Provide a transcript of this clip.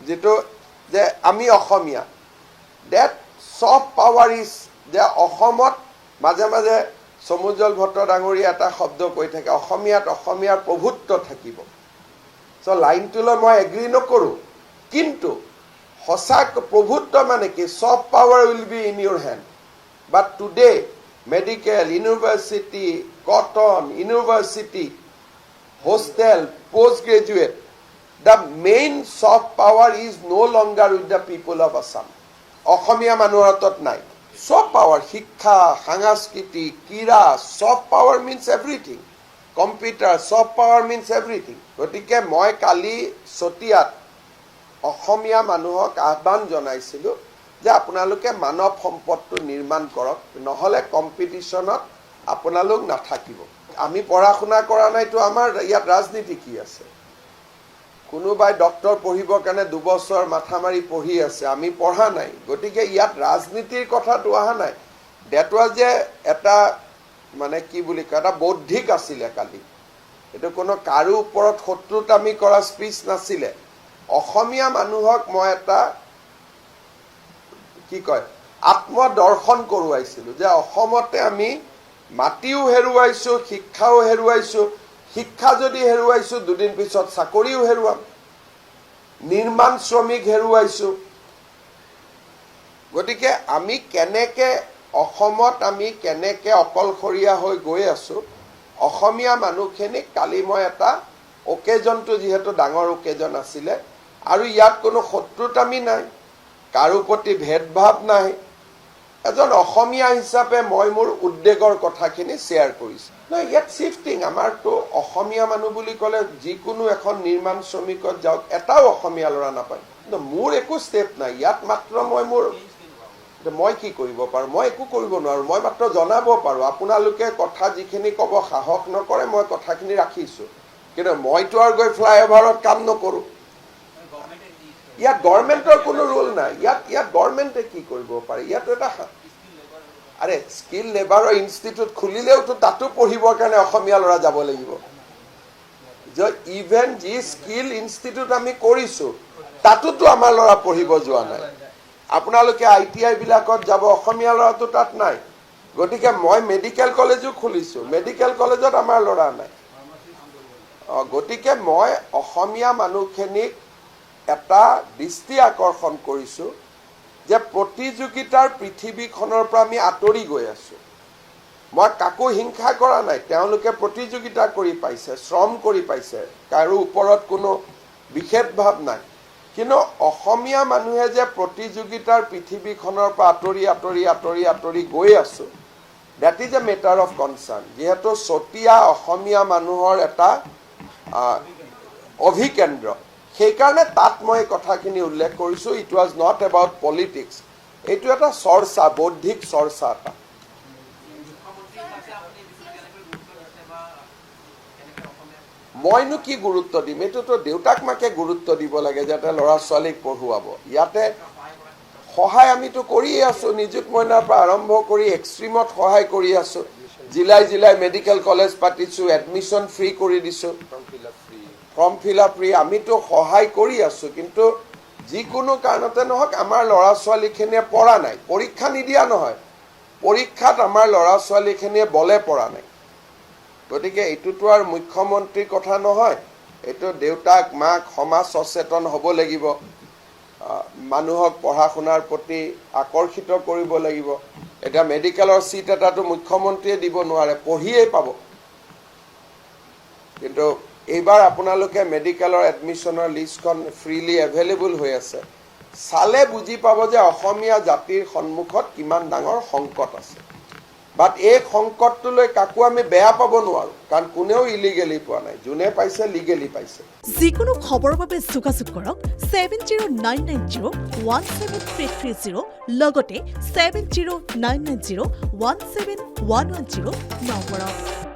যেটো যে আমি অসমীয়া that soft power is যে অসমত মাজে মাজে সমুজ্জ্বল ভট্ট ডাঙৰীয়া এটা শব্দ কৈ থাকে অসমীয়াৰ প্ৰভুত্ব থাকিব সো লাইনটোলৈ মই এগ্ৰি নকৰো কিন্তু সঁচা প্ৰভুত্ব মানে কি soft power will be in your hand but today medical university cotton university hostel postgraduate the main soft power is no longer with the people of Assam অসমীয়া মানুহৰ হাতত নাই soft power শিক্ষা সংস্কৃতি ক্ৰীড়া soft power means everything computer soft power means everything গতিকে মই কালি সতিয়াত অসমীয়া মানুহক আহ্বান জনাইছিলো যে আপোনালোকে মানৱ সম্পদটো নিৰ্মাণ কৰক নহলে কম্পিটিশনত আপোনালোক নাথাকিব আমি পঢ়া শুনা কৰা নাইতো আমাৰ ইয়াত ৰাজনীতি কি আছে কোনোবাই ডক্টৰ পঢ়িবৰ কাৰণে 2 বছৰ মাথা মাৰি পঢ়ি আছে আমি পঢ়া নাই গতিকে ইয়াত ৰাজনীতিৰ কথাটো আহা নাই দ্যাট ওয়াজ যে এটা মানে কি বুলি কয় এটা বৌদ্ধিক আছিল কালি এটো কোনো কাৰো ওপৰত শত্ৰুতা আমি কৰা স্পিচ নাছিলে অসমীয়া মানুহক মই এটা কি কয় আত্মদৰ্শন কৰোৱাইছিলো যে অসমতে আমি মাটিও হেৰুৱাইছো শিক্ষাও হেৰুৱাইছো শিক্ষা যদি হেৰুৱাইছো দুদিন পিছত চাকৰিও হেৰুৱাম নিৰ্মাণ শ্ৰমিক হেৰুৱাইছো গতিকে আমি কেনেকে অসমত আমি কেনেকে অকলখৰীয়া হৈ গৈ আছো অসমীয়া মানুহখিনি কালি মই এটা অকেজনটো যেহেতু ডাঙৰ অকেজন আছিল আৰু ইয়াত কোনো শত্ৰুতা আমি নাই কাৰো প্ৰতি ভেদভাৱ নাই এজন অসমীয়া হিচাপে মই মোৰ উদ্বেগৰ কথাখিনি শেয়াৰ কৰিছো না ইয়াত শিফটিং আমাৰটো অসমীয়া মানুহ বুলি ক'লে যিকোনো এখন নিৰ্মাণ শ্ৰমিকত যাওক এটাও অসমীয়া লৰা নাপায় কিন্তু মোৰ একো ষ্টেপ নাই ইয়াত মাত্ৰ মই কি কৰিব পাৰো মই একো কৰিব নোৱাৰো মই মাত্ৰ জনাব পাৰো আপোনালোকে কথা যিখিনি ক'ব সাহস নকৰে মই কথাখিনি ৰাখিছো কিন্তু মইতো আৰু গৈ ফ্লাইঅভাৰত কাম নকৰো ইয়াত গভৰ্ণমেণ্টৰ কোনো ৰোল নাই ইয়াত গভৰ্ণমেণ্টে কি কৰিব পাৰে ইয়াত এটা আৰে স্কিল লেবাৰৰ ইনষ্টিটিউট খুলিলেওতো তাতো পঢ়িবৰ কাৰণে অসমীয়া লৰা যাব লাগিব যে ইভেন যি স্কিল ইনষ্টিটিউট আমি কৰিছো তাতোতো আমাৰ লৰা পঢ়িব যোৱা নাই আপোনালোকে আইটিআই বিলাকত যাব অসমীয়া লৰাটো তাত নাই গতিকে মই মেডিকেল কলেজো খুলিছো মেডিকেল কলেজত আমাৰ লৰা নাই গতিকে মই অসমীয়া মানুহখিনিক এটা দৃষ্টি আকৰ্ষণ কৰিছো যে প্ৰতিযোগিতাৰ পৃথিৱীখনৰ পৰা আমি আঁতৰি গৈ আছো মই কাকো হিংসা কৰা নাই তেওঁলোকে প্ৰতিযোগিতা কৰি পাইছে শ্ৰম কৰি পাইছে কাৰো ওপৰত কোনো বিশেষ ভাৱ নাই কিন্তু অসমীয়া মানুহে যে প্ৰতিযোগিতাৰ পৃথিৱীখনৰ পৰা আঁতৰি গৈ আছো that is a matter of concern যেহেতু সতিয়া অসমীয়া মানুহৰ এটা অভিকেন্দ্ৰ সেইকাৰণে তাত মই কথাখিনি উল্লেখ কৰিছো it was not about politics এইটো এটা চৰ্চা বৌদ্ধিক চৰ্চা এটা মইনো কি গুৰুত্ব দিম এইটোতো দেউতাক মাকে গুৰুত্ব দিব লাগে যাতে ল'ৰা ছোৱালীক পঢ়ুৱাব ইয়াতে সহায় আমিতো কৰিয়ে আছো নিযুত মইনাৰ পৰা আৰম্ভ কৰি এক্সট্ৰিমত সহায় কৰি আছো জিলাই মেডিকেল কলেজ পাতিছো এডমিশন ফ্ৰী কৰি দিছো ফৰ্ম ফিল আপ ফ্ৰী আমিতো সহায় কৰি আছো কিন্তু যিকোনো কাৰণতে নহক আমাৰ ল'ৰা ছোৱালীখিনিয়ে পঢ়া নাই পৰীক্ষা নিদিয়া নহয় পৰীক্ষাত আমাৰ ল'ৰা ছোৱালীখিনিয়ে বলে পঢ়া নাই গতিকে এইটোতো আৰু মুখ্যমন্ত্ৰীৰ কথা নহয় এইটো দেউতাক মাক সমাজ সচেতন হ'ব লাগিব মানুহক পঢ়া শুনাৰ প্ৰতি আকৰ্ষিত কৰিব লাগিব এটা মেডিকেলৰ সিট এটাটো মুখ্যমন্ত্ৰীয়ে দিব নোৱাৰে পঢ়িয়ে পাব কিন্তু এইবাৰ আপোনালোকে মেডিকেলৰ এডমিশনৰ লিষ্টখন ফ্ৰীলি এভেইলেবল হৈ আছে সালে বুজি পাব যে অসমীয়া জাতিৰ সন্মুখত কিমান ডাঙৰ সংকট আছে বাট এই সংকটটোলৈ কাকো আমি বেয়া পাব নোৱাৰো কাৰণ কোনেও ইলিগেলি পোৱা নাই যোনে পাইছে লিগেলি পাইছে যিকোনো খবৰৰ বাবে যোগাযোগ কৰক 7099017330 লগতে 7099017110 নম্বৰত